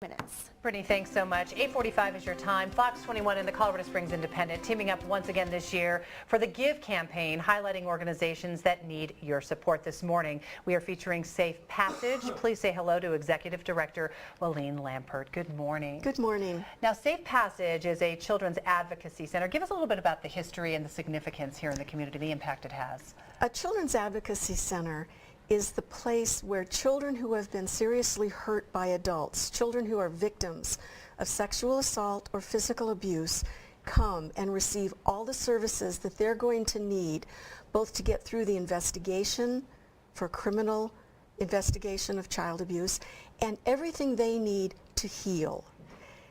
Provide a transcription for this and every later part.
minutes. Brittany, thanks so much. 8:45 is your time. Fox 21 and the Colorado Springs Independent teaming up once again this year for the GIVE campaign, highlighting organizations that need your support. This morning, we are featuring Safe Passage. Please say hello to Executive Director Walene Lampert. Good morning. Good morning. Now, Safe Passage is a children's advocacy center. Give us a little bit about the history and the significance here in the community, the impact it has. A children's advocacy center is the place where children who have been seriously hurt by adults, children who are victims of sexual assault or physical abuse, come and receive all the services that they're going to need, both to get through the investigation for criminal investigation of child abuse and everything they need to heal.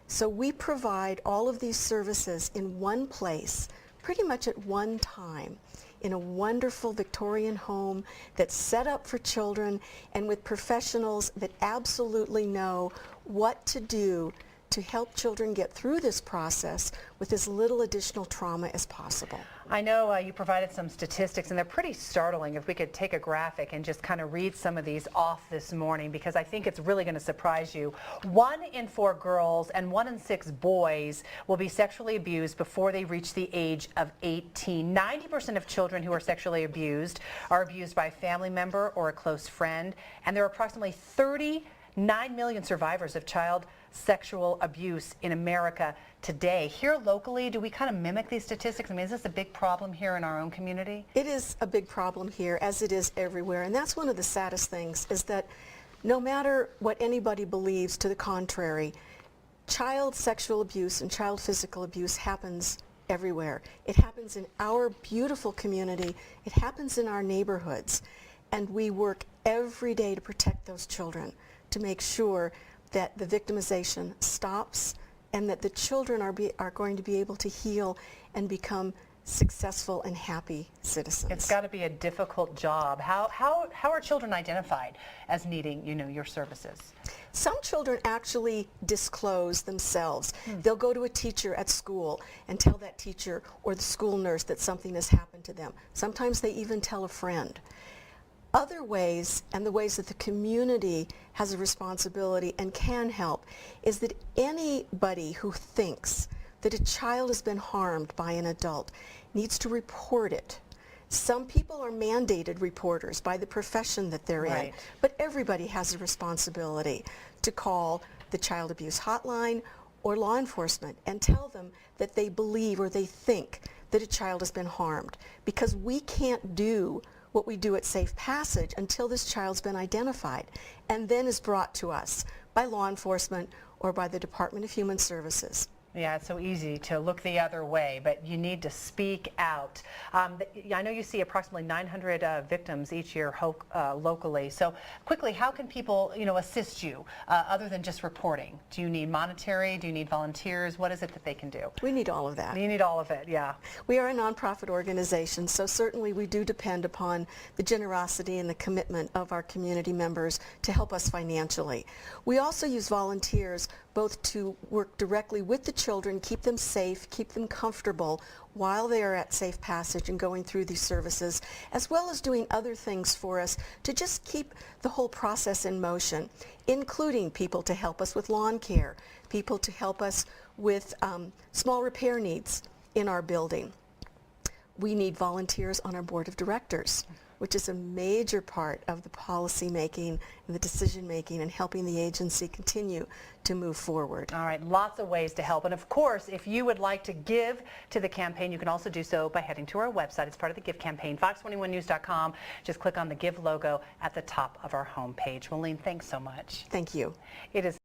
So we provide all of these services in one place, pretty much at one time, in a wonderful Victorian home that's set up for children and with professionals that absolutely know what to do to help children get through this process with as little additional trauma as possible. I know you provided some statistics, and they're pretty startling. If we could take a graphic and just kind of read some of these off this morning, because I think it's really going to surprise you. 1 in 4 girls and 1 in 6 boys will be sexually abused before they reach the age of 18. 90% of children who are sexually abused are abused by a family member or a close friend, and there are approximately 39 million survivors of child sexual abuse in America today. Here locally, do we kind of mimic these statistics? I mean, is this a big problem here in our own community? It is a big problem here, as it is everywhere, and that's one of the saddest things, is that no matter what anybody believes to the contrary, child sexual abuse and child physical abuse happens everywhere. It happens in our beautiful community. It happens in our neighborhoods, and we work every day to protect those children, to make sure that the victimization stops and that the children are going to be able to heal and become successful and happy citizens. It's got to be a difficult job. How are children identified as needing, your services? Some children actually disclose themselves. They'll go to a teacher at school and tell that teacher or the school nurse that something has happened to them. Sometimes they even tell a friend. Other ways, and the ways that the community has a responsibility and can help, is that anybody who thinks that a child has been harmed by an adult needs to report it. Some people are mandated reporters by the profession that they're in, but everybody has a responsibility to call the child abuse hotline or law enforcement and tell them that they believe or they think that a child has been harmed, because we can't do what we do at Safe Passage until this child's been identified and then is brought to us by law enforcement or by the Department of Human Services. Yeah, it's so easy to look the other way, but you need to speak out. I know you see approximately 900 victims each year locally. So quickly, how can people, assist you other than just reporting? Do you need monetary? Do you need volunteers? What is it that they can do? We need all of that. You need all of it, yeah. We are a nonprofit organization, so certainly we do depend upon the generosity and the commitment of our community members to help us financially. We also use volunteers both to work directly with the children, keep them safe, keep them comfortable while they are at Safe Passage and going through these services, as well as doing other things for us to just keep the whole process in motion, including people to help us with lawn care, people to help us with small repair needs in our building. We need volunteers on our board of directors, which is a major part of the policy making and the decision making and helping the agency continue to move forward. All right, lots of ways to help. And of course, if you would like to give to the campaign, you can also do so by heading to our website. It's part of the GIVE campaign, fox21news.com. Just click on the GIVE logo at the top of our homepage. Walene, thanks so much. Thank you. It is